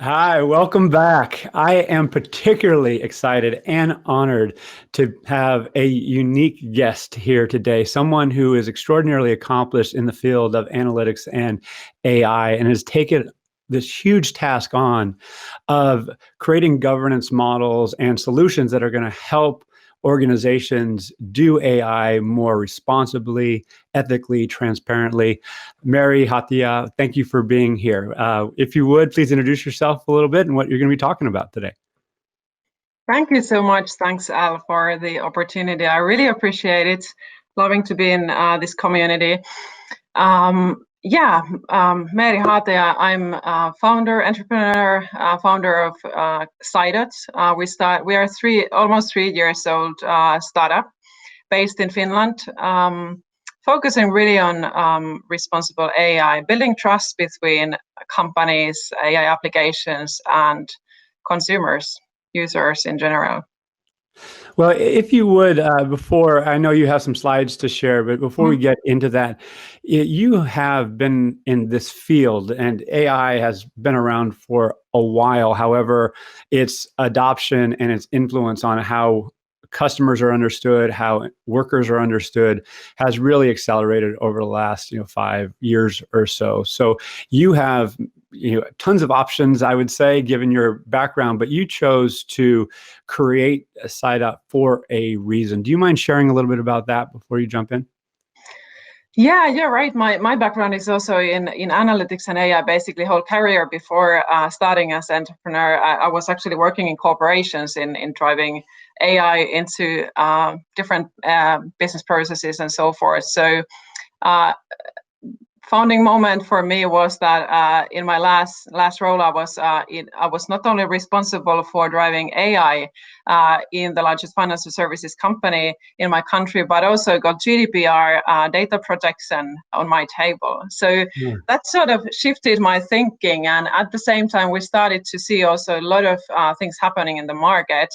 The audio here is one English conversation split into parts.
Hi, welcome back. I am particularly excited and honored to have a unique guest here today, someone who is extraordinarily accomplished in the field of analytics and AI and has taken this huge task on of creating governance models and solutions that are going to help organizations do AI more responsibly, ethically, transparently. Meeri Haataja, thank you for being here. If you would, please introduce yourself a little bit and what you're going to be talking about today. Thank you so much. Thanks, Al, for the opportunity. I really appreciate it. Loving to be in this community. Meeri Haataja. I'm a founder, entrepreneur, founder of Saidot. We are almost 3 years old startup based in Finland, focusing really on responsible AI, building trust between companies, AI applications, and consumers, users in general. Well, if you would, before, I know you have some slides to share, but before we get into that, you have been in this field and AI has been around for a while. However, its adoption and its influence on how customers are understood, how workers are understood, has really accelerated over the last 5 years or so. So you have tons of options, I would say, given your background, but you chose to create a Saidot for a reason. Do you mind sharing a little bit about that before you jump in? Yeah, you're right. My background is also in analytics and AI, basically whole career before starting as an entrepreneur. I was actually working in corporations in driving AI into different business processes and so forth. So founding moment for me was that in my last role, I was not only responsible for driving AI in the largest financial services company in my country, but also got GDPR data protection on my table. So that sort of shifted my thinking, and at the same time, we started to see also a lot of things happening in the market,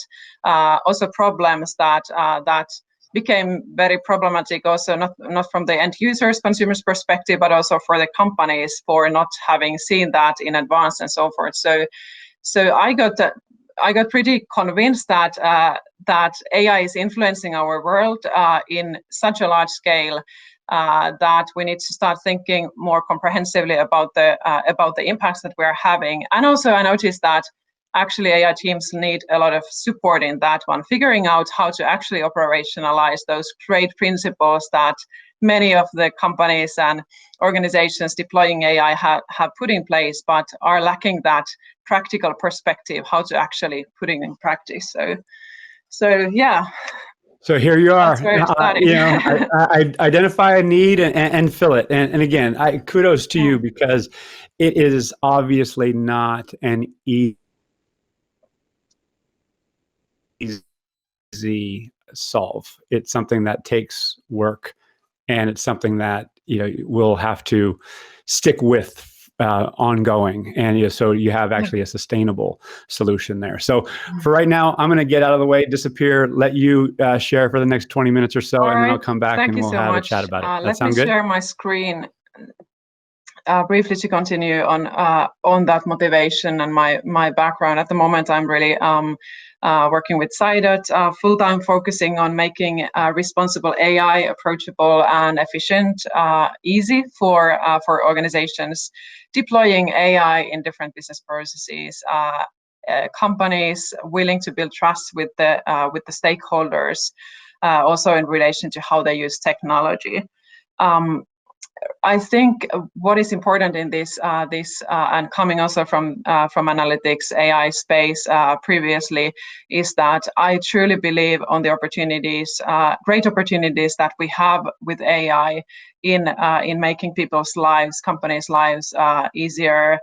also problems that became very problematic, also not from the end users, consumers perspective, but also for the companies for not having seen that in advance and so forth. So I got pretty convinced that AI is influencing our world in such a large scale that we need to start thinking more comprehensively about the impacts that we're having. And also I noticed that actually AI teams need a lot of support in that one, figuring out how to actually operationalize those great principles that many of the companies and organizations deploying AI have put in place, but are lacking that practical perspective, how to actually put it in practice. So yeah. So here you are. That's where it started. I identify a need and fill it. And again, kudos to you, because it is obviously not an easy solve. It's something that takes work, and it's something that we'll have to stick with ongoing, and so you have actually a sustainable solution there. So for right now, I'm going to get out of the way, disappear, let you share for the next 20 minutes or so, All and right. then I'll come back Thank and you we'll so have much. a chat about it. That Let sound me good? share my screen briefly to continue on that motivation and my background. At the moment, I'm really working with Saidot, full-time, focusing on making responsible AI approachable and efficient, easy for organizations deploying AI in different business processes. Companies willing to build trust with the stakeholders, also in relation to how they use technology. I think what is important in this and coming also from analytics AI space previously, is that I truly believe on the opportunities, great opportunities that we have with AI in making people's lives, companies' lives easier,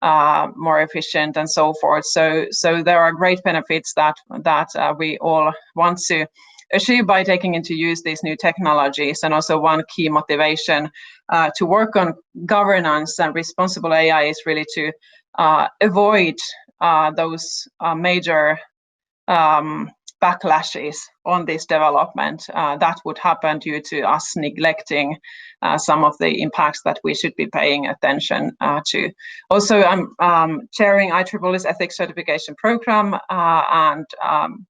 more efficient, and so forth. So there are great benefits that we all want to achieve by taking into use these new technologies. And also one key motivation to work on governance and responsible AI is really to avoid those major backlashes on this development that would happen due to us neglecting some of the impacts that we should be paying attention to. Also, I'm chairing IEEE's ethics certification program and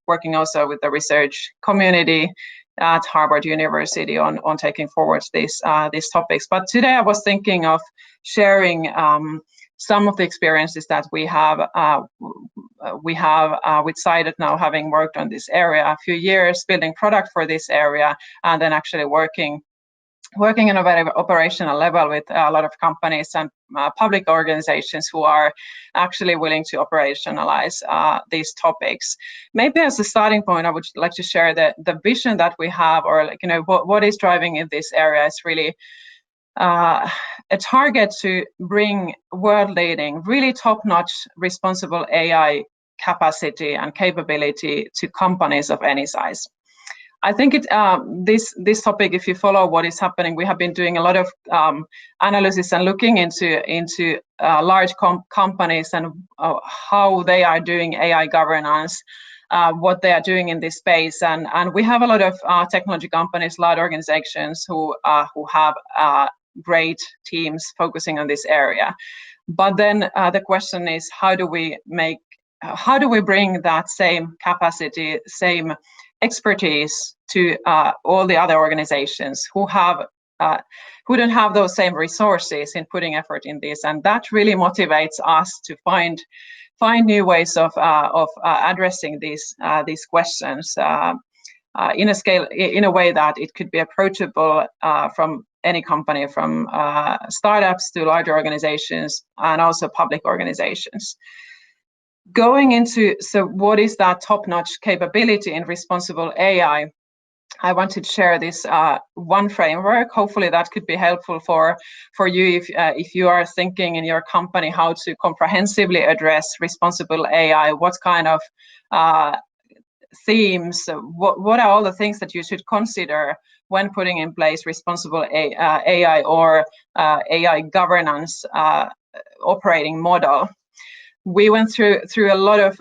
working also with the research community at Harvard University on taking forward these topics. But today I was thinking of sharing some of the experiences that we have with Saidot now, having worked on this area a few years, building product for this area, and then actually working in a very operational level with a lot of companies and public organizations who are actually willing to operationalize these topics. Maybe as a starting point, I would like to share the vision that we have, or what is driving in this area is really a target to bring world-leading, really top-notch responsible AI capacity and capability to companies of any size. I think this topic, if you follow what is happening, we have been doing a lot of analysis and looking into large companies and how they are doing AI governance, what they are doing in this space, and we have a lot of technology companies, large organizations who have great teams focusing on this area. But then the question is, how do we bring that same capacity, same expertise to all the other organizations who don't have those same resources in putting effort in this? And that really motivates us to find new ways of addressing these questions in a way that it could be approachable from any company, from startups to larger organizations and also public organizations. Going into, so what is that top-notch capability in responsible AI? I wanted to share this one framework. Hopefully that could be helpful for you if you are thinking in your company how to comprehensively address responsible AI. What kind of themes, what are all the things that you should consider when putting in place responsible AI or AI governance operating model? We went through a lot of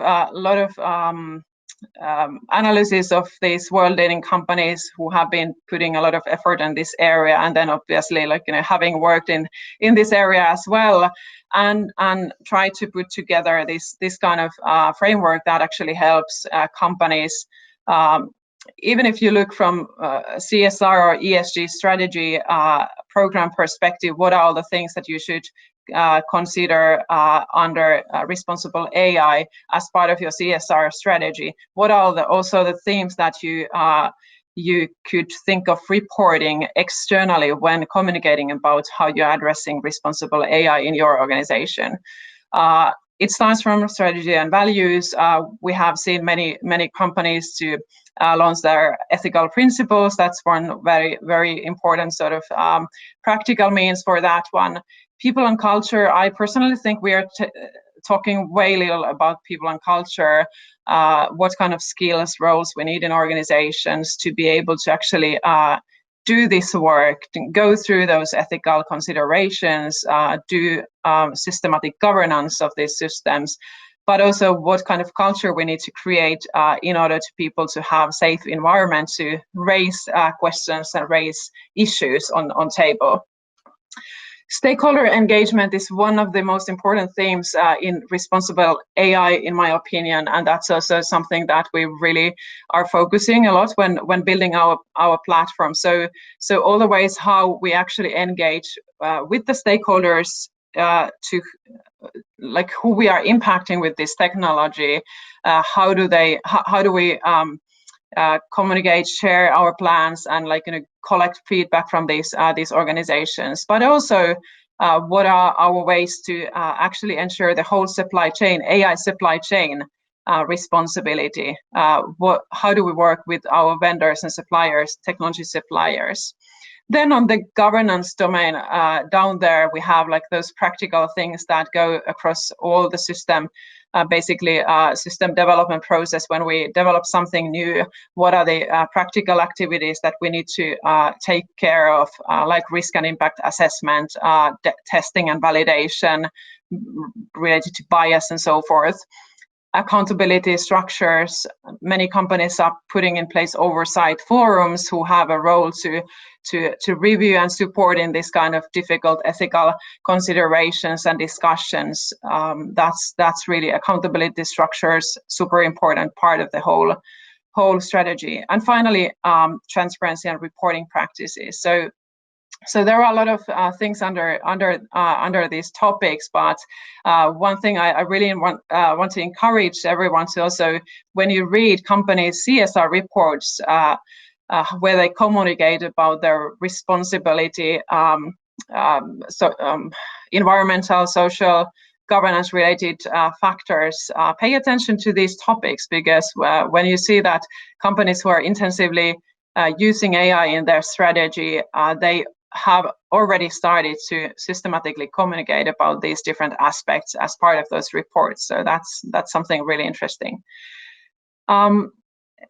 analysis of these world-leading companies who have been putting a lot of effort in this area, and then obviously having worked in this area as well, and try to put together this kind of framework that actually helps companies. Even if you look from CSR or ESG strategy program perspective, what are all the things that you should consider under responsible AI as part of your CSR strategy? What are also the themes that you could think of reporting externally when communicating about how you're addressing responsible AI in your organization? It starts from strategy and values. We have seen many companies to launch their ethical principles. That's one very, very important sort of practical means for that one. People and culture. I personally think we are talking way little about people and culture, what kind of skills, roles we need in organizations to be able to actually do this work, to go through those ethical considerations, do systematic governance of these systems, but also what kind of culture we need to create in order to people to have safe environment to raise questions and raise issues on table. Stakeholder engagement is one of the most important themes in responsible AI, in my opinion, and that's also something that we really are focusing a lot when building our platform. So all the ways how we actually engage with the stakeholders to who we are impacting with this technology, how do we communicate, share our plans, and collect feedback from these organizations, but also what are our ways to actually ensure the whole supply chain, AI supply chain responsibility? How do we work with our vendors and suppliers, technology suppliers? Then on the governance domain, down there we have those practical things that go across all the system, basically system development process. When we develop something new, what are the practical activities that we need to take care of, like risk and impact assessment, testing and validation related to bias and so forth. accountability structures. Many companies are putting in place oversight forums who have a role to review and support in this kind of difficult ethical considerations and discussions. That's really accountability structures, super important part of the whole strategy. And finally, transparency and reporting practices. So there are a lot of things under these topics, but one thing I really want to encourage everyone to also, when you read companies' CSR reports, where they communicate about their responsibility, environmental, social, governance-related factors, pay attention to these topics, because when you see that companies who are intensively using AI in their strategy, they have already started to systematically communicate about these different aspects as part of those reports. So that's something really interesting.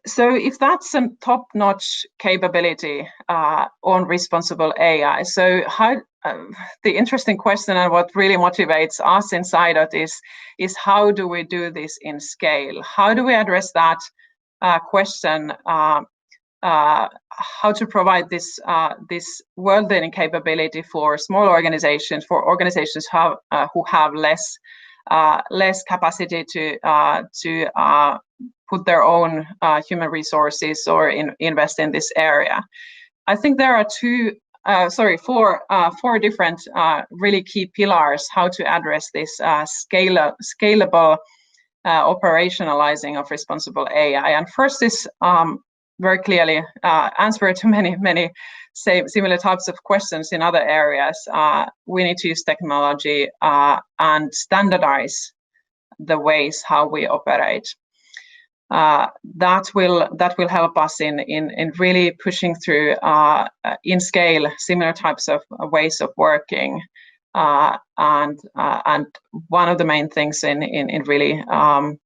So if that's some top-notch capability on responsible AI, so how the interesting question and what really motivates us in Saidot is how do we do this in scale? How do we address that question? How to provide this world-leading capability for small organizations, for organizations who have less capacity to put their own human resources or invest in this area. I think there are four different really key pillars how to address this scalable operationalizing of responsible AI. And first is very clearly answer to many similar types of questions in other areas. We need to use technology and standardize the ways how we operate. That will help us in really pushing through in scale similar types of ways of working. And one of the main things in really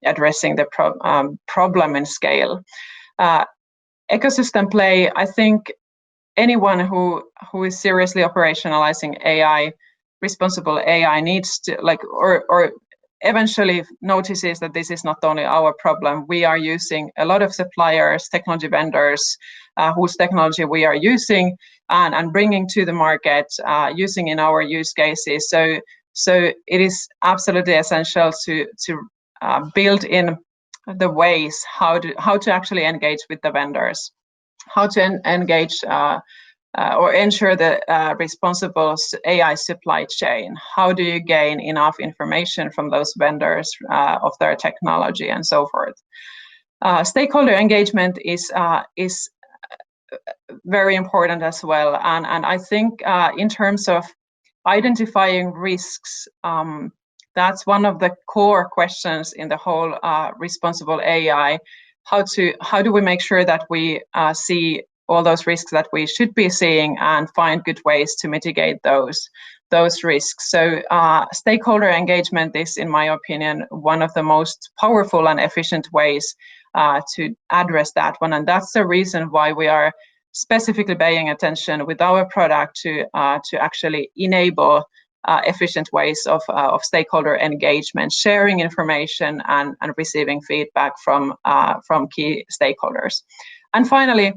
addressing the problem in scale. Ecosystem play, I think anyone who is seriously operationalizing AI, responsible AI, needs to or eventually notices that this is not only our problem. We are using a lot of suppliers, technology vendors, whose technology we are using and bringing to the market, using in our use cases. So it is absolutely essential to build in the ways how to actually engage with the vendors, how to engage or ensure the responsible AI supply chain. How do you gain enough information from those vendors of their technology and so forth? Stakeholder engagement is very important as well, and I think in terms of identifying risks, that's one of the core questions in the whole responsible AI. How do we make sure that we see all those risks that we should be seeing and find good ways to mitigate those risks? So stakeholder engagement is, in my opinion, one of the most powerful and efficient ways to address that one, and that's the reason why we are specifically paying attention with our product to actually enable efficient ways of stakeholder engagement, sharing information and receiving feedback from key stakeholders. And finally,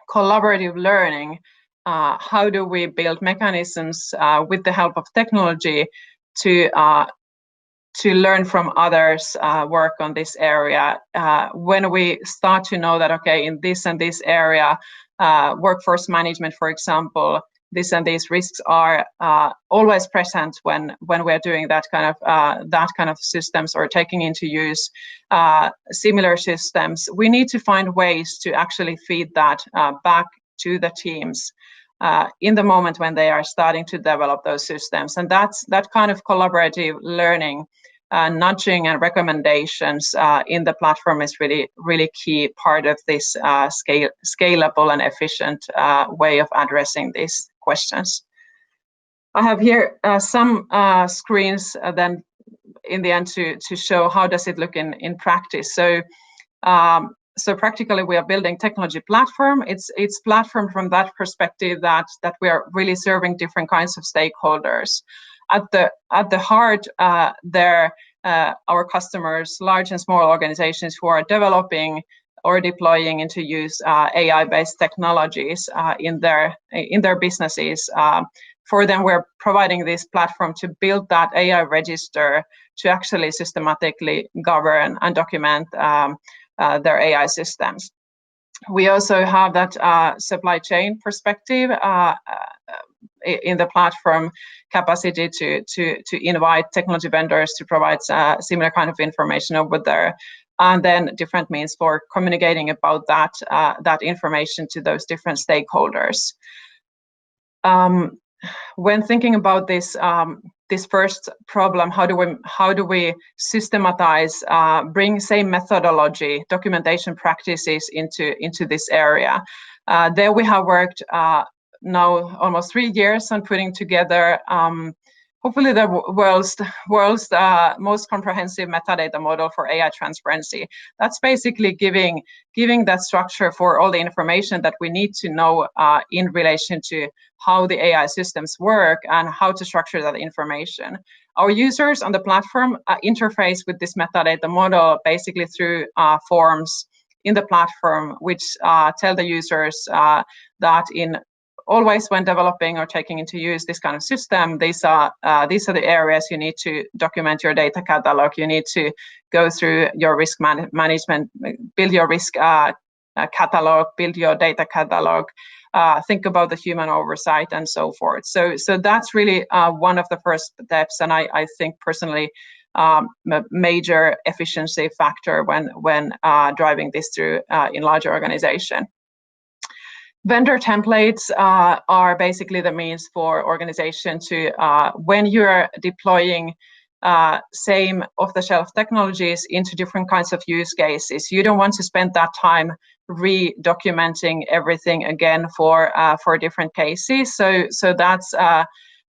collaborative learning. How do we build mechanisms with the help of technology to learn from others' work on this area? When we start to know that, okay, in this and this area, workforce management, for example, this and these risks are always present when we're doing that kind of systems or taking into use similar systems. We need to find ways to actually feed that back to the teams in the moment when they are starting to develop those systems. And that kind of collaborative learning, nudging and recommendations in the platform is really key part of this scalable and efficient way of addressing these questions. I have here some screens then in the end to show how does it look in practice. So practically we are building technology platform. It's platform from that perspective that we are really serving different kinds of stakeholders. At the heart there our customers, large and small organizations who are developing or deploying into use AI-based technologies in their businesses. For them, we're providing this platform to build that AI register to actually systematically govern and document their AI systems. We also have that supply chain perspective in the platform capacity to invite technology vendors to provide similar kind of information over there, and then different means for communicating about that information to those different stakeholders. When thinking about this first problem, how do we systematize, bring same methodology, documentation practices into this area? There we have worked now almost 3 years on putting together hopefully the world's most comprehensive metadata model for AI transparency. That's basically giving that structure for all the information that we need to know in relation to how the AI systems work and how to structure that information. Our users on the platform interface with this metadata model basically through forms in the platform, which tell the users that always when developing or taking into use this kind of system, these are the areas you need to document your data catalog. You need to go through your risk management, build your risk catalog, build your data catalog, think about the human oversight and so forth. So that's really one of the first steps, and I think personally a major efficiency factor when driving this through in larger organization. Vendor templates are basically the means for organization to, when you're deploying same off-the-shelf technologies into different kinds of use cases, you don't want to spend that time re-documenting everything again for different cases. So that's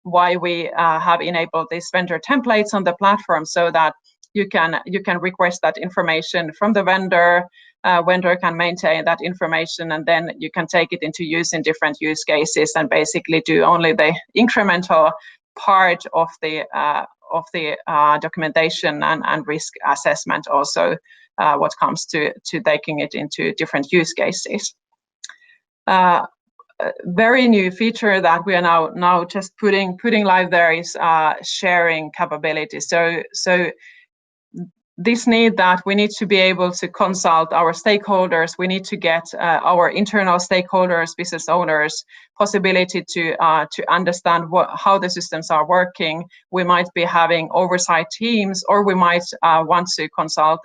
why we have enabled these vendor templates on the platform, so that you can request that information from the vendor. Vendor can maintain that information, and then you can take it into use in different use cases and basically do only the incremental part of the documentation and risk assessment also what comes to taking it into different use cases. Very new feature that we are now just putting live there is sharing capability. So this need that we need to be able to consult our stakeholders. We need to get our internal stakeholders, business owners, possibility to understand how the systems are working. We might be having oversight teams, or we might want to consult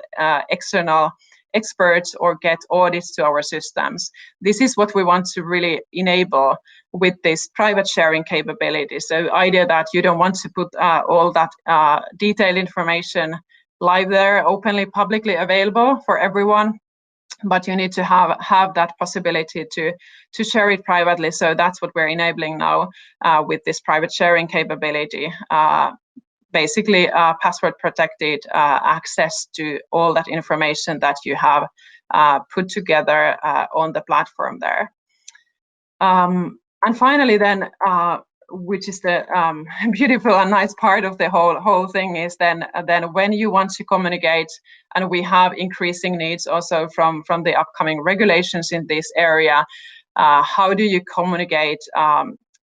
external experts or get audits to our systems. This is what we want to really enable with this private sharing capability. So idea that you don't want to put all that detailed information live there, openly, publicly available for everyone, but you need to have that possibility to share it privately. So that's what we're enabling now with this private sharing capability. Basically, password protected access to all that information that you have put together on the platform there. And finally, then, which is the beautiful and nice part of the whole thing, is then when you want to communicate, and we have increasing needs also from the upcoming regulations in this area, how do you communicate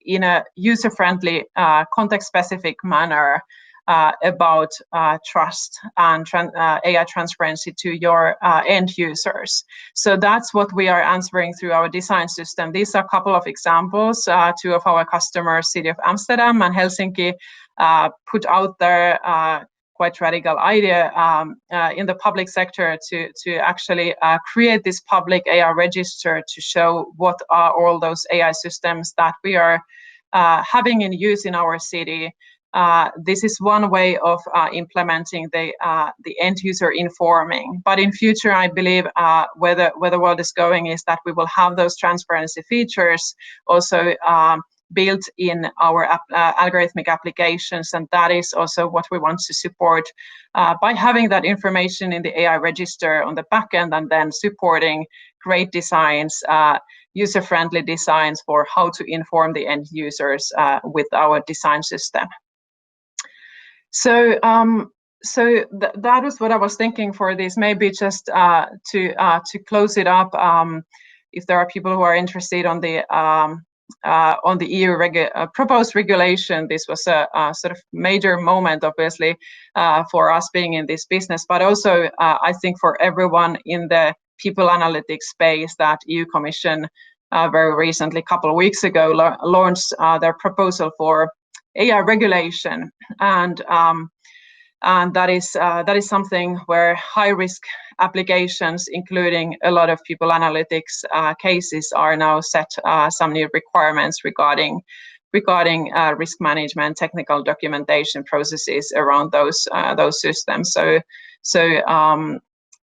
in a user-friendly, context-specific manner about trust and AI transparency to your end users. So that's what we are answering through our design system. These are a couple of examples. Two of our customers, City of Amsterdam and Helsinki, put out there quite radical idea in the public sector to actually create this public AI register to show what are all those AI systems that we are having in use in our city. This is one way of implementing the end user informing. But in future, I believe where the world is going is that we will have those transparency features also built in our algorithmic applications, and that is also what we want to support by having that information in the AI register on the back end, and then supporting great designs, user-friendly designs for how to inform the end users with our design system. So So that was what I was thinking for this. Maybe just to close it up, if there are people who are interested on the EU proposed regulation, this was a sort of major moment, obviously, for us being in this business, but also I think for everyone in the people analytics space, that EU Commission very recently, a couple of weeks ago, launched their proposal for AI regulation, and that is something where high risk applications, including a lot of people analytics cases, are now set some new requirements regarding risk management, technical documentation processes around those systems. So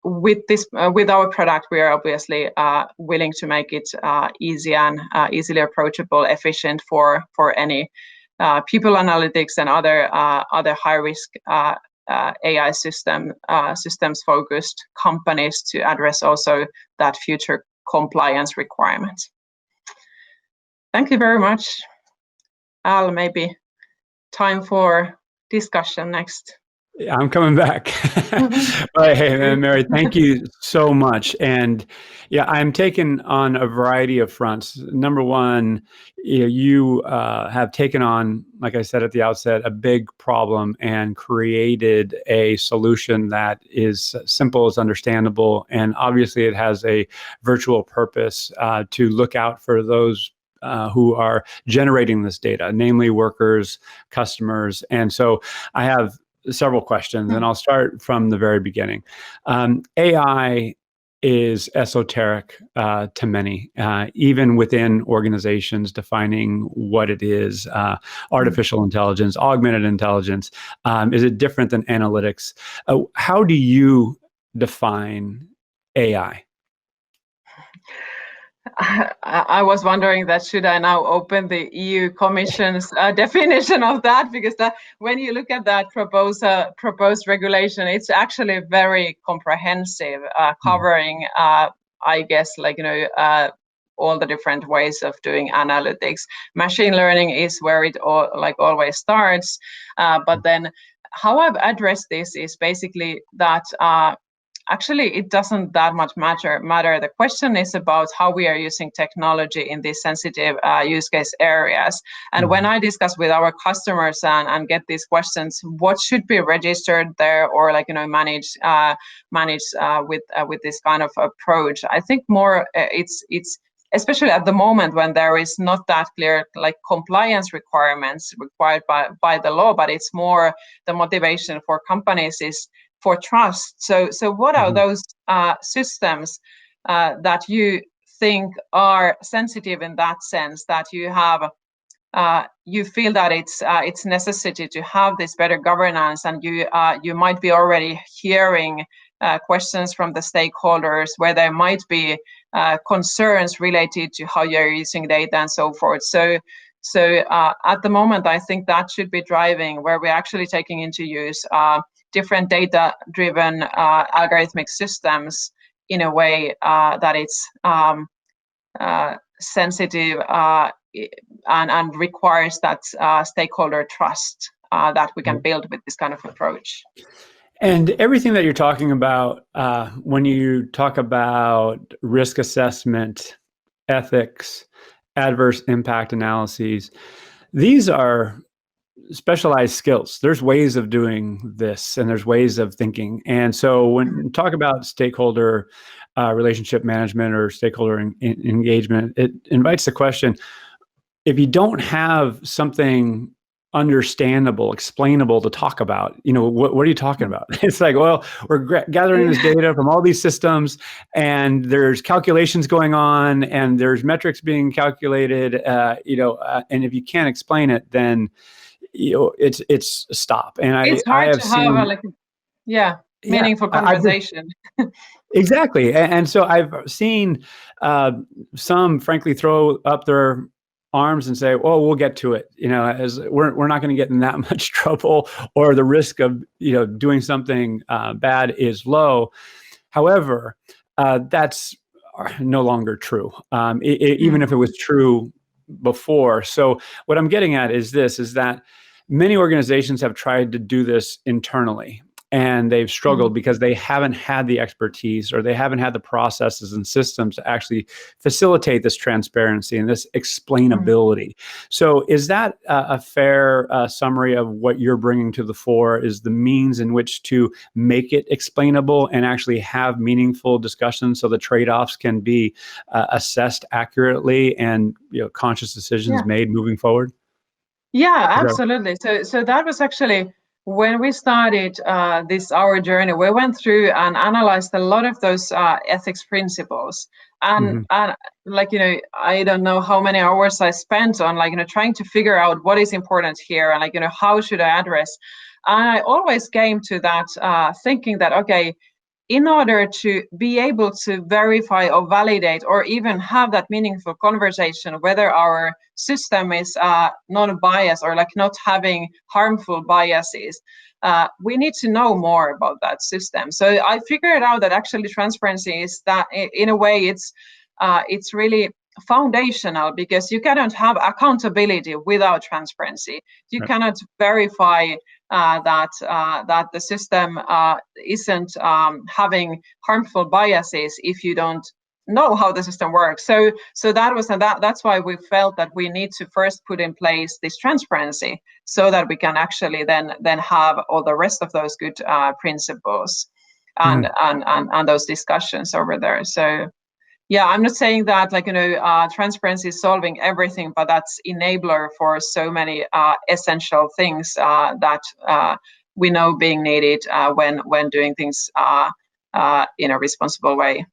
with our product, we are obviously willing to make it easy and easily approachable, efficient for any people analytics and other high risk AI systems focused companies to address also that future compliance requirement. Thank you very much. Al, maybe time for discussion next. I'm coming back. But hey, Meeri, thank you so much. And yeah, I'm taking on a variety of fronts. Number one, you have taken on, like I said at the outset, a big problem and created a solution that is simple, is understandable, and obviously it has a virtual purpose to look out for those who are generating this data, namely workers, customers. And so I have several questions, and I'll start from the very beginning. AI is esoteric to many, even within organizations defining what it is. Artificial intelligence, augmented intelligence, is it different than analytics? How do you define AI? I was wondering that should I now open the EU Commission's definition of that, because when you look at that proposed regulation, it's actually very comprehensive, covering I guess, like, all the different ways of doing analytics. Machine learning is where it always starts, but then how I've addressed this is basically that actually it doesn't that much matter. The question is about how we are using technology in these sensitive use case areas. And when I discuss with our customers and get these questions, what should be registered there, or managed with this kind of approach, I think more it's especially at the moment when there is not that clear compliance requirements required by the law, but it's more the motivation for companies is for trust. So what are those systems that you think are sensitive in that sense, that you have you feel that it's necessity to have this better governance, and you might be already hearing questions from the stakeholders where there might be concerns related to how you're using data and so forth. So at the moment, I think that should be driving where we're actually taking into use different data-driven algorithmic systems in a way that it's sensitive and requires that stakeholder trust that we can build with this kind of approach. And everything that you're talking about, when you talk about risk assessment, ethics, adverse impact analyses, these are specialized skills. There's ways of doing this, and there's ways of thinking. And so when you talk about stakeholder relationship management or stakeholder engagement, it invites the question, if you don't have something understandable, explainable to talk about, what are you talking about? It's like, well, we're gathering this data from all these systems, and there's calculations going on, and there's metrics being calculated, and if you can't explain it, then it's a stop. And it's hard to have meaningful conversation. Exactly. And so I've seen some frankly throw up their arms and say, "Oh, we'll get to it." As we're not going to get in that much trouble, or the risk of doing something bad is low. However, that's no longer true, even if it was true before. So what I'm getting at is this: is that many organizations have tried to do this internally, and they've struggled because they haven't had the expertise, or they haven't had the processes and systems to actually facilitate this transparency and this explainability. So is that a fair summary of what you're bringing to the fore, is the means in which to make it explainable and actually have meaningful discussions so the trade-offs can be assessed accurately and conscious decisions made moving forward? Yeah, absolutely. So that was actually when we started our journey. We went through and analyzed a lot of those ethics principles, and I don't know how many hours I spent on trying to figure out what is important here, and how should I address. And I always came to that thinking that, okay, in order to be able to verify or validate or even have that meaningful conversation whether our system is non-biased or not having harmful biases, we need to know more about that system. So I figured out that actually transparency is that, in a way, it's really foundational, because you cannot have accountability without transparency. You cannot verify that the system isn't having harmful biases if you don't know how the system works. So that's why we felt that we need to first put in place this transparency, so that we can actually then have all the rest of those good principles and those discussions over there. So yeah, I'm not saying that transparency is solving everything, but that's enabler for so many essential things that we know being needed when doing things in a responsible way.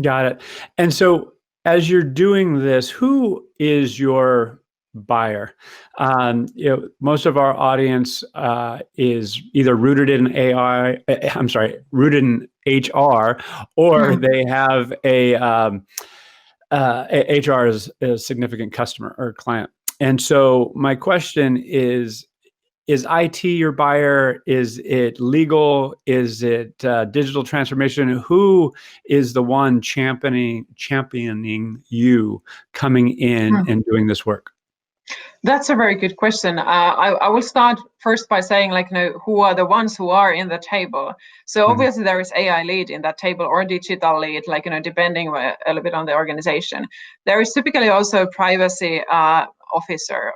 Got it. And so as you're doing this, who is your buyer? Most of our audience is either rooted in rooted in HR, or they have HR as a significant customer or client. And so my question is IT your buyer? Is it legal? Is it digital transformation? Who is the one championing you coming in and doing this work? That's a very good question. I will start first by saying, who are the ones who are in the table? So obviously there is AI lead in that table, or digital lead, depending a little bit on the organization. There is typically also a privacy officer,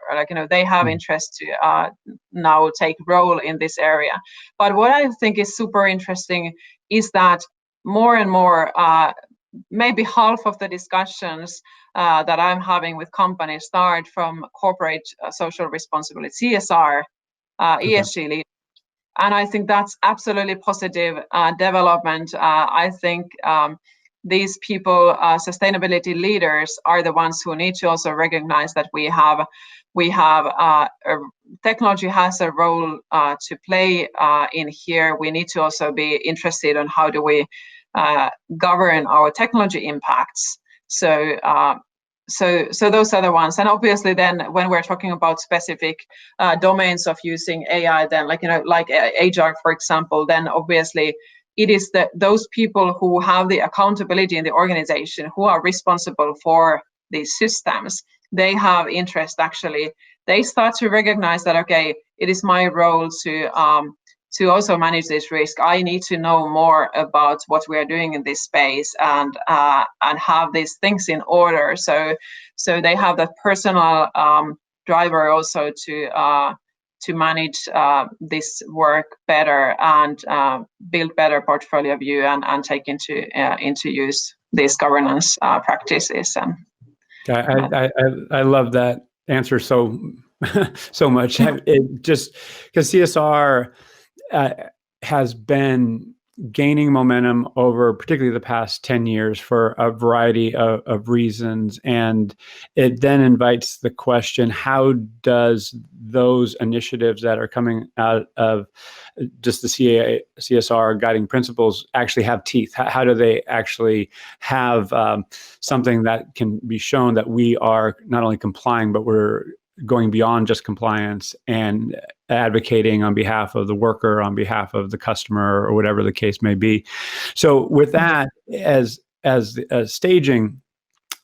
they have interest to now take role in this area. But what I think is super interesting is that more and more, maybe half of the discussions that I'm having with companies start from corporate social responsibility, CSR, ESG lead. And I think that's absolutely positive development. I think these people, sustainability leaders, are the ones who need to also recognize that we have technology has a role to play in here. We need to also be interested in how do we govern our technology impacts. So those are the ones. And obviously then when we're talking about specific domains of using AI, then like HR, for example, then obviously it is those people who have the accountability in the organization, who are responsible for these systems. They have interest, actually. They start to recognize that, okay, it is my role to also manage this risk. I need to know more about what we are doing in this space and have these things in order. So they have that personal driver also to manage this work better and build better portfolio view and take into use these governance practices. I love that answer so much. It just because CSR has been gaining momentum over particularly the past 10 years for a variety of reasons. And it then invites the question, how does those initiatives that are coming out of just the CSR guiding principles actually have teeth? How do they actually have something that can be shown that we are not only complying, but we're going beyond just compliance and advocating on behalf of the worker, on behalf of the customer, or whatever the case may be. So with that as staging,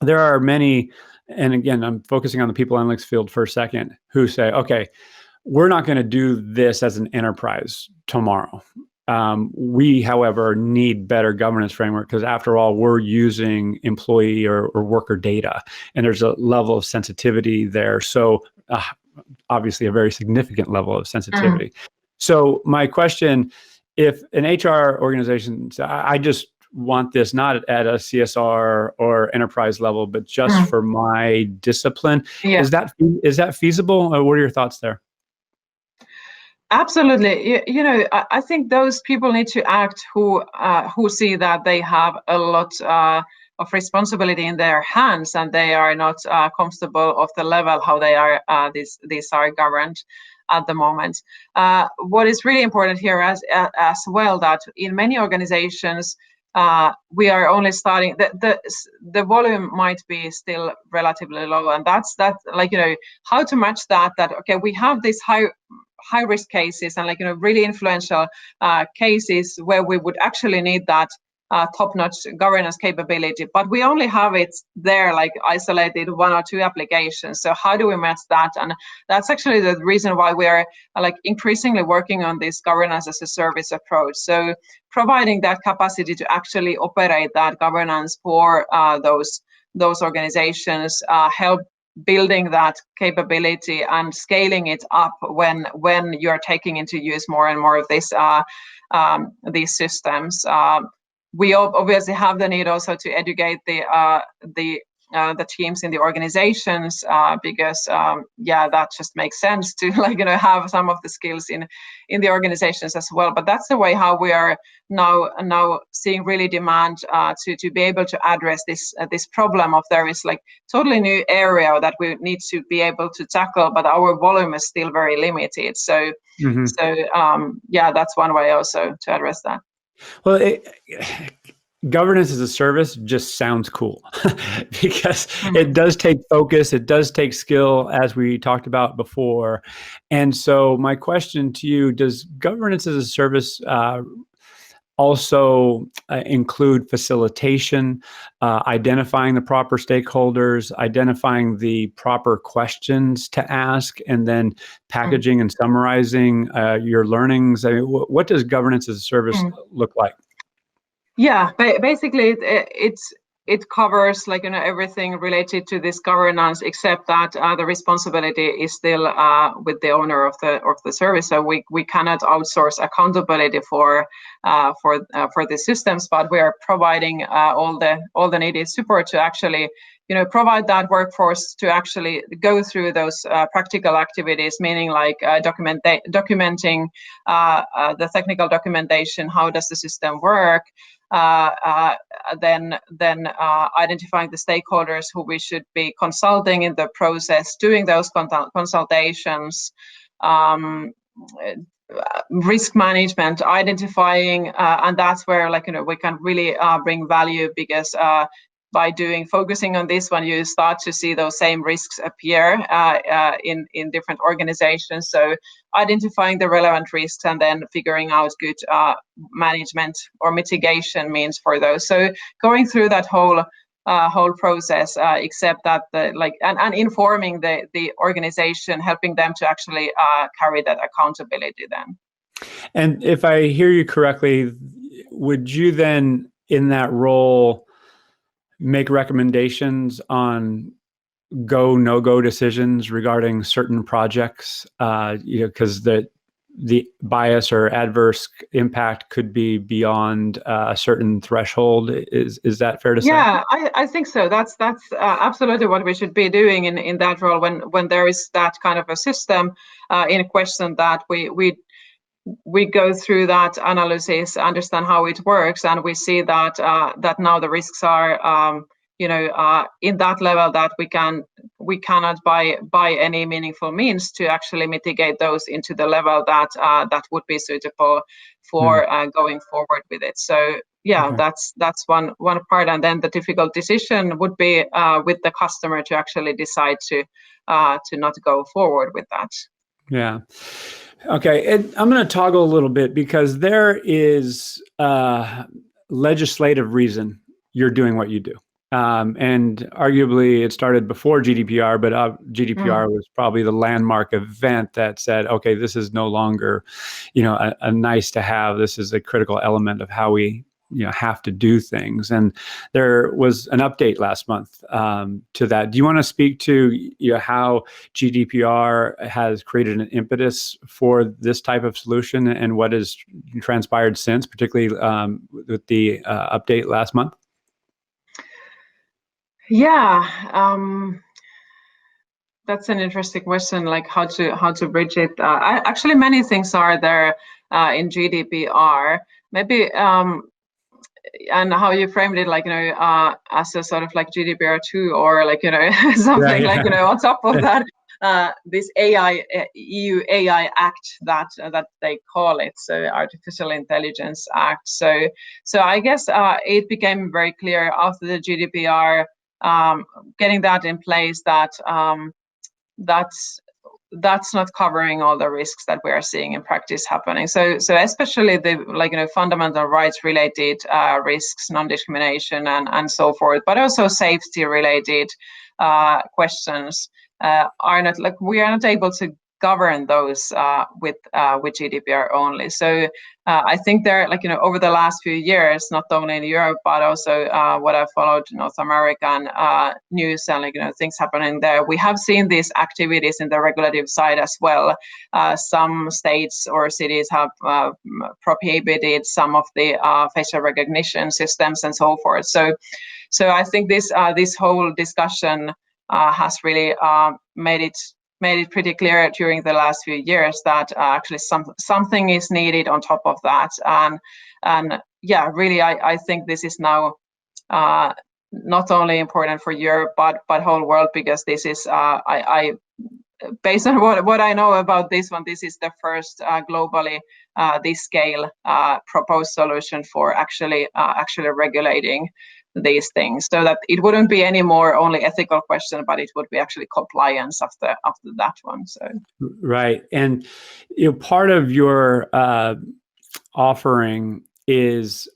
there are many, and again, I'm focusing on the people analytics field for a second, who say, okay, we're not going to do this as an enterprise tomorrow. We, however, need better governance framework because, after all, we're using employee or worker data, and there's a level of sensitivity there. So obviously a very significant level of sensitivity. So my question, if an HR organization, I just want this not at a CSR or enterprise level, but just for my discipline, is that feasible? What are your thoughts there? Absolutely. I think those people need to act who see that they have a lot of responsibility in their hands, and they are not comfortable of the level how they are these are governed at the moment. What is really important here as well, that in many organizations we are only starting, the volume might be still relatively low, and that's like, how to match that okay, we have this high risk cases and, like, really influential cases where we would actually need that top-notch governance capability, but we only have it there, like isolated 1 or 2 applications. So how do we match that? And that's actually the reason why we are like increasingly working on this governance as a service approach. So providing that capacity to actually operate that governance for those organizations, help building that capability and scaling it up when you're taking into use more and more of these systems. We obviously have the need also to educate the teams in the organizations, because that just makes sense to, like, have some of the skills in the organizations as well. But that's the way how we are now seeing really demand to be able to address this problem of there is like totally new area that we need to be able to tackle, but our volume is still very limited. So that's one way also to address that. Well, governance as a service just sounds cool because it does take focus, it does take skill, as we talked about before. And so my question to you, does governance as a service also include facilitation, identifying the proper stakeholders, identifying the proper questions to ask, and then packaging and summarizing your learnings? I mean, what does governance as a service look like? Yeah, basically it covers, like, everything related to this governance, except that the responsibility is still with the owner of the service. So we cannot outsource accountability for the systems, but we are providing all the needed support to actually provide that workforce to actually go through those practical activities, meaning like documenting the technical documentation, how does the system work, then identifying the stakeholders who we should be consulting in the process, doing those consultations, risk management, identifying, and that's where, like, we can really bring value, because by focusing on this one, you start to see those same risks appear in different organizations. So identifying the relevant risks and then figuring out good management or mitigation means for those. So going through that whole process, except that and informing the organization, helping them to actually carry that accountability then. And if I hear you correctly, would you then, in that role, make recommendations on go, no-go decisions regarding certain projects, because the bias or adverse impact could be beyond a certain threshold? Is that fair to say? Yeah, I think so. That's absolutely what we should be doing in that role when there is that kind of a system in question, that we go through that analysis, understand how it works, and we see that that now the risks are in that level that we cannot by any meaningful means to actually mitigate those into the level that that would be suitable for going forward with it. So that's one part, and then the difficult decision would be with the customer to actually decide to not go forward with that. Yeah. Okay, and I'm going to toggle a little bit, because there is legislative reason you're doing what you do. And arguably it started before GDPR, but GDPR was probably the landmark event that said, okay, this is no longer, a nice to have. This is a critical element of how we have to do things. And there was an update last month to that. Do you want to speak to how GDPR has created an impetus for this type of solution and what has transpired since, particularly with the update last month? Yeah, that's an interesting question, like how to bridge it. Actually, many things are there in GDPR. Maybe and how you framed it, like as a sort of like GDPR 2, or like something like on top of that. This EU AI Act that they call it, so Artificial Intelligence Act. So I guess it became very clear after the GDPR, getting that in place, that that's not covering all the risks that we are seeing in practice happening. So especially the fundamental rights related risks, non-discrimination and so forth, but also safety related questions are not, like, we are not able to govern those with GDPR only. So I think there, over the last few years, not only in Europe but also what I followed North American news and things happening there, we have seen these activities in the regulative side as well. Some states or cities have prohibited some of the facial recognition systems and so forth. So I think this whole discussion has really made it pretty clear during the last few years that actually something is needed on top of that. And yeah, really, I think this is now not only important for Europe but whole world, because this is I based on what I know about this one, this is the first globally this scale proposed solution for actually regulating these things, so that it wouldn't be any more only ethical question, but it would be actually compliance after that one. So right. And part of your offering is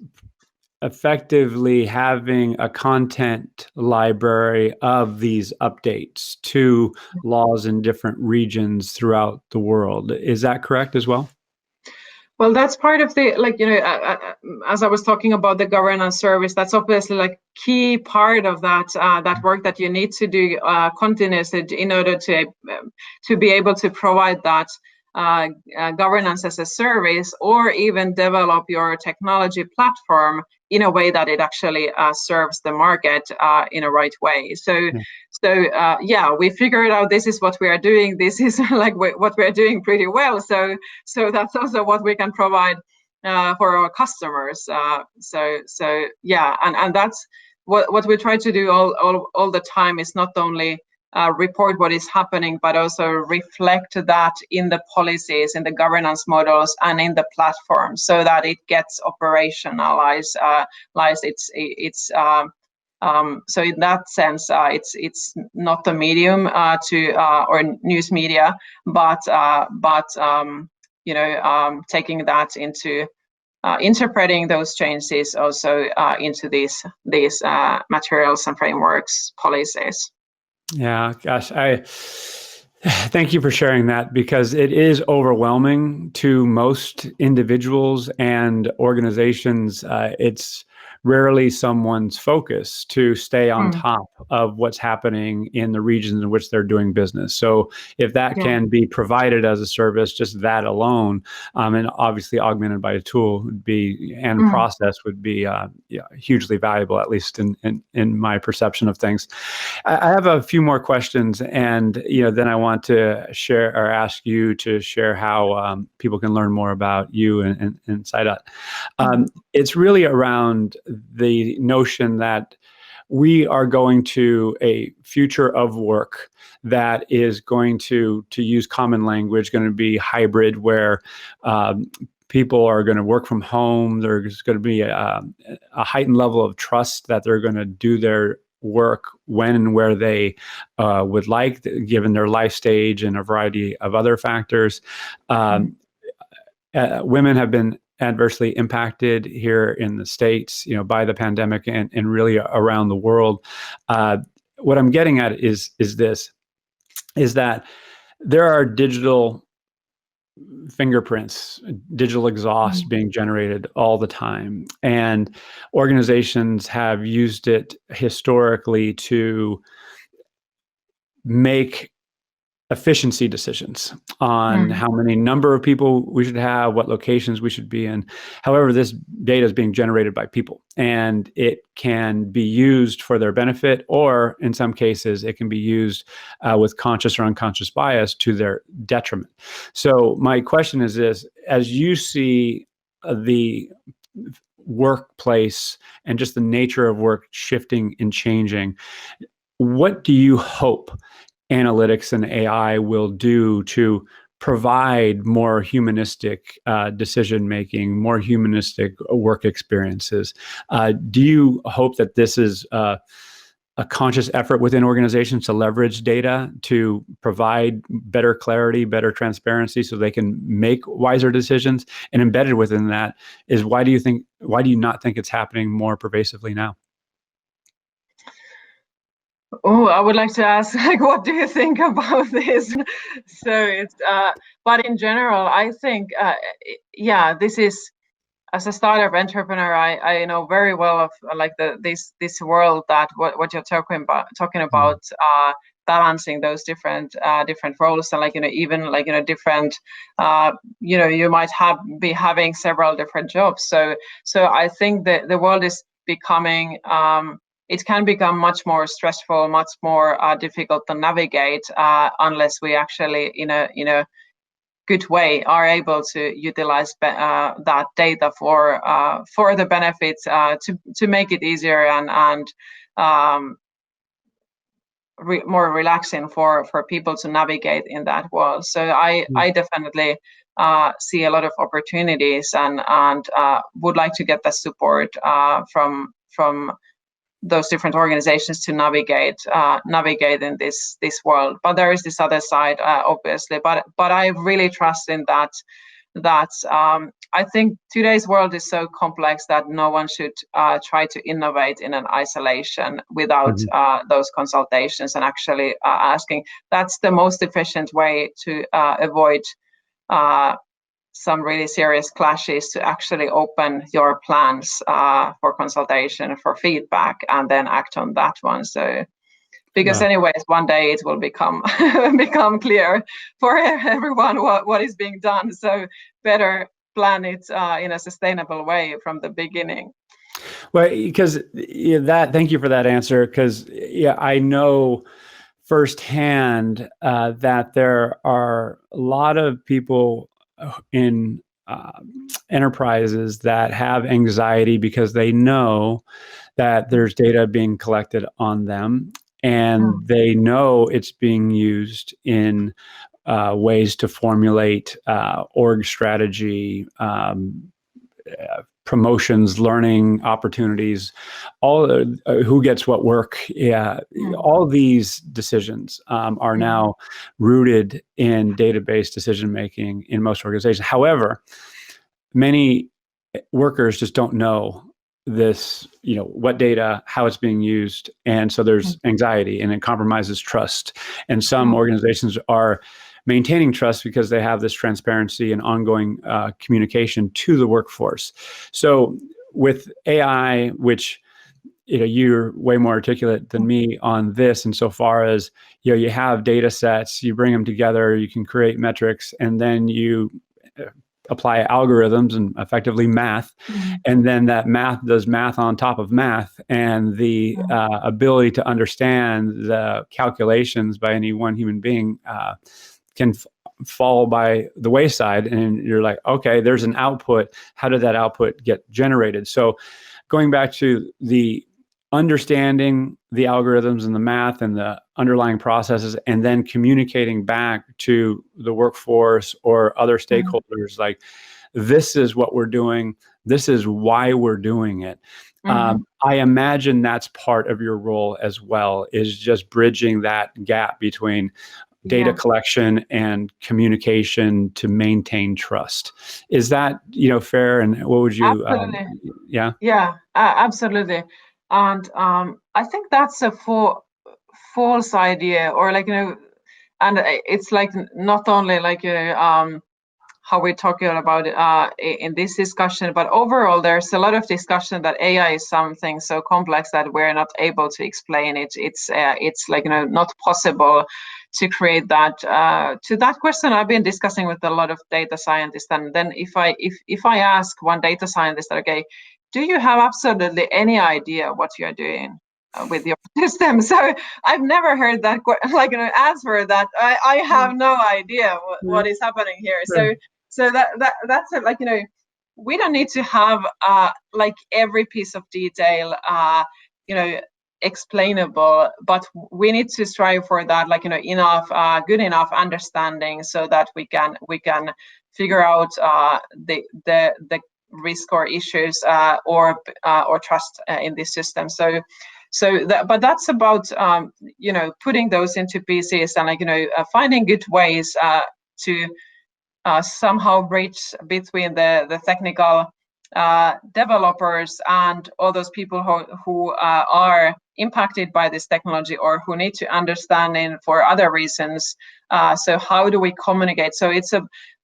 effectively having a content library of these updates to laws in different regions throughout the world. Is that correct as well? Well, that's part of the, as I was talking about the governance service, that's obviously like key part of that that work that you need to do continuously in order to be able to provide that governance as a service, or even develop your technology platform in a way that it actually serves the market in a right way. So we figured out this is what we are doing. This is like what we are doing pretty well. So that's also what we can provide for our customers. And that's what we try to do all the time, is not only report what is happening, but also reflect that in the policies, in the governance models, and in the platform, so that it gets operationalized. So in that sense, it's not a medium or news media, but taking that into interpreting those changes also into these materials and frameworks, policies. Yeah, gosh, I thank you for sharing that, because it is overwhelming to most individuals and organizations. It's rarely someone's focus to stay on top of what's happening in the regions in which they're doing business. So if that can be provided as a service, just that alone, and obviously augmented by a tool would be, and process would be hugely valuable, at least in my perception of things. I have a few more questions, and then I want to share or ask you to share how people can learn more about you and Saidot. It's really around the notion that we are going to a future of work that is going to use common language, going to be hybrid, where people are going to work from home. There's going to be a heightened level of trust that they're going to do their work when and where they would like, given their life stage and a variety of other factors. Women have been adversely impacted here in the States, by the pandemic and really around the world. What I'm getting at is that there are digital fingerprints, digital exhaust being generated all the time. And organizations have used it historically to make efficiency decisions on how many number of people we should have, what locations we should be in. However, this data is being generated by people, and it can be used for their benefit, or in some cases, it can be used with conscious or unconscious bias to their detriment. So my question is this: as you see the workplace and just the nature of work shifting and changing, what do you hope analytics and AI will do to provide more humanistic decision-making, more humanistic work experiences? Do you hope that this is a conscious effort within organizations to leverage data to provide better clarity, better transparency, so they can make wiser decisions? And embedded within that is, why do you not think it's happening more pervasively now? Oh, I would like to ask, like, what do you think about this? So it's, but in general, I think, yeah, this is, as a startup entrepreneur, I know very well of like this world, that what you're talking about, balancing those different roles, and like, even like, different, you might be having several different jobs. So I think that the world is becoming, it can become much more stressful, much more difficult to navigate, unless we actually, in a good way, are able to utilize that data for the benefits, to make it easier and more relaxing for people to navigate in that world. So I definitely see a lot of opportunities, and would like to get the support from those different organizations to navigate in this world. But there is this other side, obviously. But I really trust in that. I think today's world is so complex that no one should try to innovate in an isolation without those consultations and actually asking. That's the most efficient way to avoid some really serious clashes, to actually open your plans for consultation, for feedback, and then act on that one. So, because anyways, one day it will become clear for everyone what is being done. So better plan it in a sustainable way from the beginning. Well, because thank you for that answer, because I know firsthand that there are a lot of people in enterprises that have anxiety because they know that there's data being collected on them, and they know it's being used in ways to formulate org strategy, promotions, learning opportunities, all who gets what work. All these decisions are now rooted in database decision making in most organizations. However, many workers just don't know this, what data, how it's being used, and so there's anxiety, and it compromises trust. And some organizations are maintaining trust because they have this transparency and ongoing communication to the workforce. So with AI, which you're way more articulate than me on this, insofar as you have data sets, you bring them together, you can create metrics, and then you apply algorithms and effectively math, and then that math does math on top of math, and the ability to understand the calculations by any one human being can fall by the wayside, and you're like, okay, there's an output. How did that output get generated? So going back to the understanding the algorithms and the math and the underlying processes, and then communicating back to the workforce or other stakeholders, like, this is what we're doing, this is why we're doing it. I imagine that's part of your role as well, is just bridging that gap between data collection and communication to maintain trust. Is that, fair? And what would you, Absolutely. yeah? Yeah, absolutely. And I think that's a false idea, or and it's like not only how we're talking about in this discussion, but overall there's a lot of discussion that AI is something so complex that we're not able to explain it. It's not possible to create that. To that question, I've been discussing with a lot of data scientists, and then if I ask one data scientist, okay, do you have absolutely any idea what you're doing with your system? So I've never heard that answer that I have no idea what is happening here. So that's it. We don't need to have every piece of detail explainable, but we need to strive for that enough good enough understanding so that we can figure out the risk or issues or trust in this system. But that's about putting those into pieces and finding good ways to somehow bridge between the technical developers and all those people who are impacted by this technology or who need to understand it for other reasons. So how do we communicate? So it's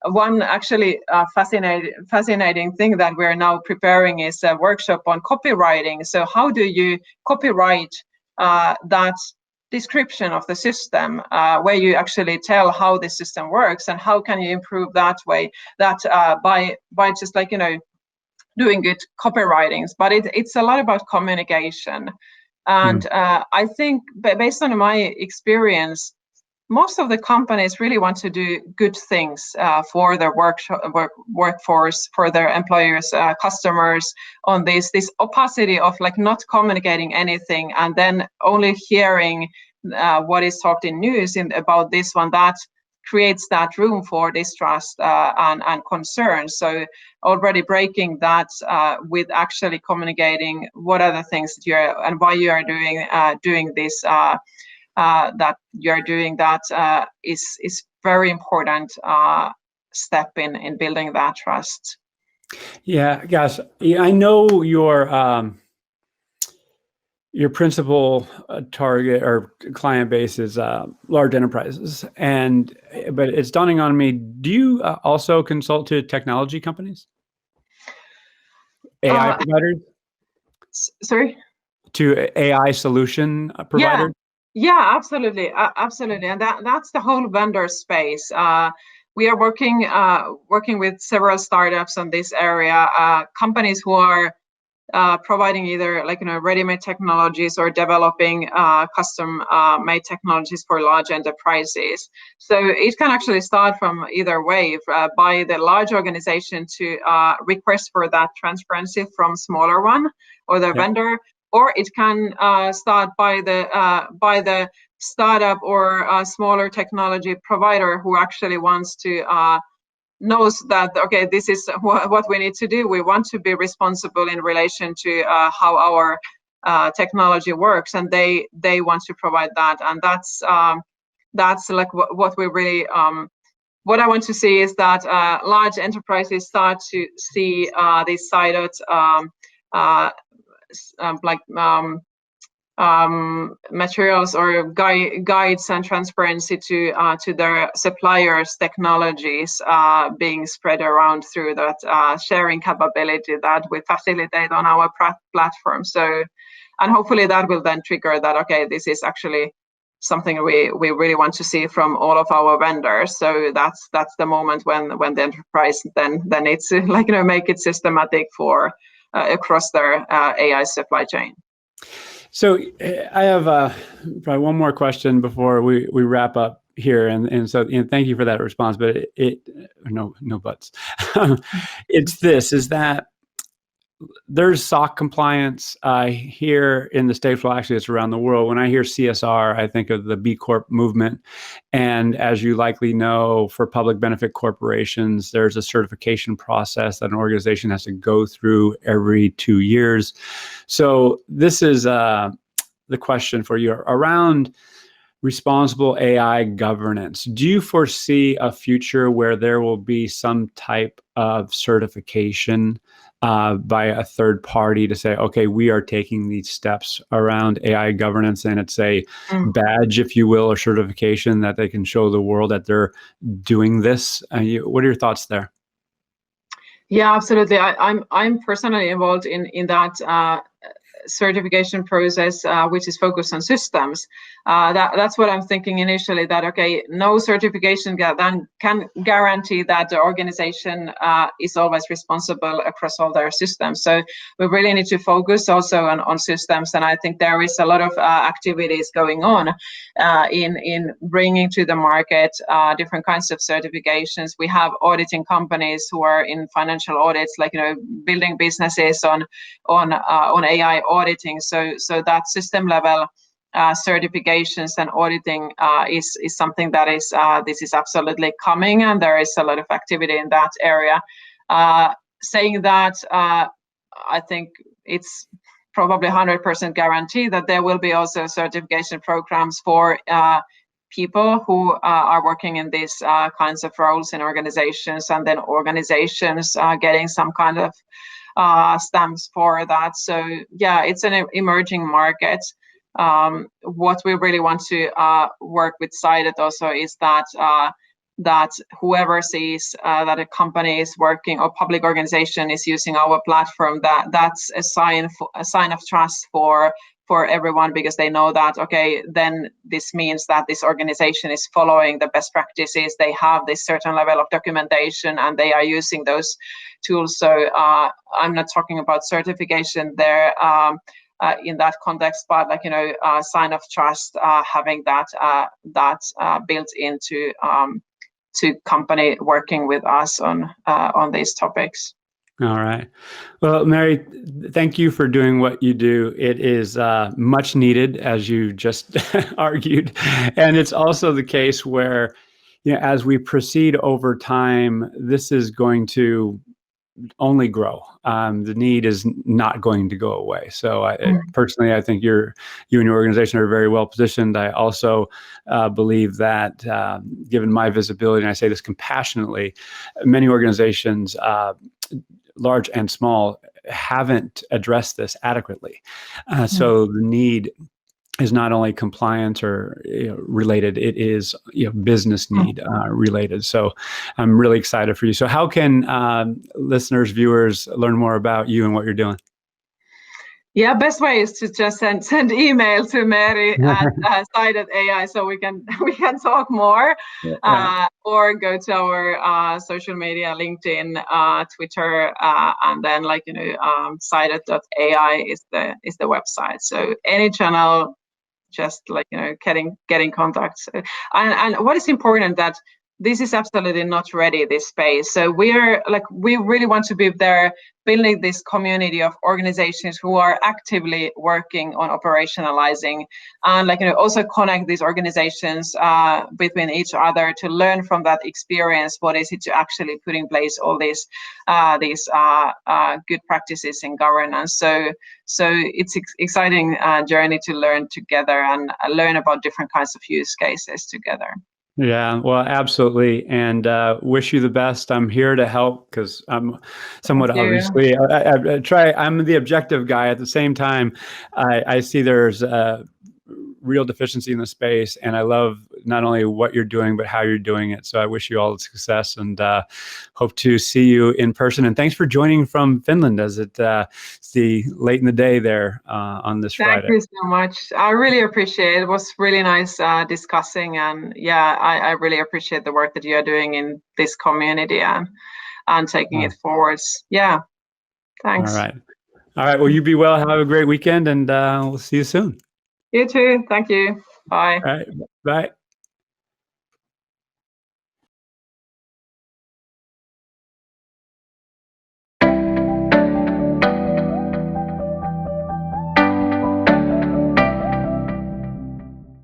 one actually fascinating thing that we're now preparing is a workshop on copywriting. So how do you copyright that description of the system where you actually tell how the system works, and how can you improve that way, that by just doing good copywritings. But it's a lot about communication. And I think based on my experience, most of the companies really want to do good things for their workforce, for their employers, customers, on this opacity of not communicating anything and then only hearing what is talked in news about this one. That creates that room for distrust and concern. So already breaking that with actually communicating what are the things that you're and why you are doing this. That you're doing that is very important step in building that trust. Yeah, gosh, I know your principal target or client base is large enterprises, but it's dawning on me. Do you also consult to technology companies, AI providers? Sorry? To AI solution providers? Yeah, absolutely, and that's the whole vendor space. We are working with several startups on this area, companies who are providing either ready-made technologies or developing custom made technologies for large enterprises. So it can actually start from either way, by the large organization to request for that transparency from smaller one or the vendor, or it can start by the startup or smaller technology provider who actually wants to knows that, okay, this is what we need to do. We want to be responsible in relation to how our technology works, and they want to provide that. And that's what we really what I want to see is that large enterprises start to see these Saidot materials or guides and transparency to their suppliers' technologies being spread around through that sharing capability that we facilitate on our platform. So, and hopefully that will then trigger that, okay, this is actually something we really want to see from all of our vendors. So that's the moment when the enterprise then needs to make it systematic for across their AI supply chain. So I have probably one more question before we wrap up here, and so thank you for that response. But no buts. It's this: is that there's SOC compliance here in the States. Well, actually, it's around the world. When I hear CSR, I think of the B Corp movement. And as you likely know, for public benefit corporations, there's a certification process that an organization has to go through every 2 years. So this is the question for you around responsible AI governance. Do you foresee a future where there will be some type of certification by a third party to say, okay, we are taking these steps around AI governance, and it's a badge, if you will, or certification that they can show the world that they're doing this? What are your thoughts there? Yeah, absolutely. I'm personally involved in that certification process, which is focused on systems. That's what I'm thinking initially, that okay, no certification then can guarantee that the organization is always responsible across all their systems. So we really need to focus also on systems, and I think there is a lot of activities going on in bringing to the market different kinds of certifications. We have auditing companies who are in financial audits, like building businesses on AI auditing. So that system level certifications and auditing is something that is this is absolutely coming, and there is a lot of activity in that area. Saying that, I think it's probably 100% guarantee that there will be also certification programs for people who are working in these kinds of roles in organizations, and then organizations getting some kind of stamps for that. So yeah, it's an emerging market. What we really want to work with Saidot also is that that whoever sees that a company is working or public organization is using our platform, that's a sign of trust for everyone, because they know that okay, then this means that this organization is following the best practices. They have this certain level of documentation and they are using those tools. So I'm not talking about certification there in that context, but like sign of trust, having that built into to company working with us on these topics. All right. Well, Meeri, thank you for doing what you do. It is much needed, as you just argued. And it's also the case where, as we proceed over time, this is going to only grow. The need is not going to go away. So personally, I think you and your organization are very well positioned. I also believe that given my visibility, and I say this compassionately, many organizations, large and small, haven't addressed this adequately. So the need is not only compliance or related, it is business need related. So I'm really excited for you. So how can listeners, viewers learn more about you and what you're doing? Yeah, best way is to just send email to Meeri at Saidot AI, so we can talk more, or go to our social media, LinkedIn, Twitter, and then Saidot.ai is the website. So any channel, just getting in contact. And what is important that this is absolutely not ready, this space. So we really want to be there building this community of organizations who are actively working on operationalizing, and also connect these organizations between each other to learn from that experience. What is it to actually put in place all these good practices in governance? So it's exciting journey to learn together and learn about different kinds of use cases together. Yeah, well, absolutely. And wish you the best. I'm here to help because I'm somewhat obviously, I'm the objective guy. At the same time, I see there's real deficiency in the space, and I love not only what you're doing, but how you're doing it. So I wish you all the success, and hope to see you in person. And thanks for joining from Finland, as it's the late in the day there on this Friday. Thank you so much. I really appreciate it. It was really nice discussing, and yeah, I really appreciate the work that you are doing in this community and taking it forwards. Yeah, thanks. All right. Well, you be well. Have a great weekend, and we'll see you soon. You too. Thank you. Bye. All right. Bye.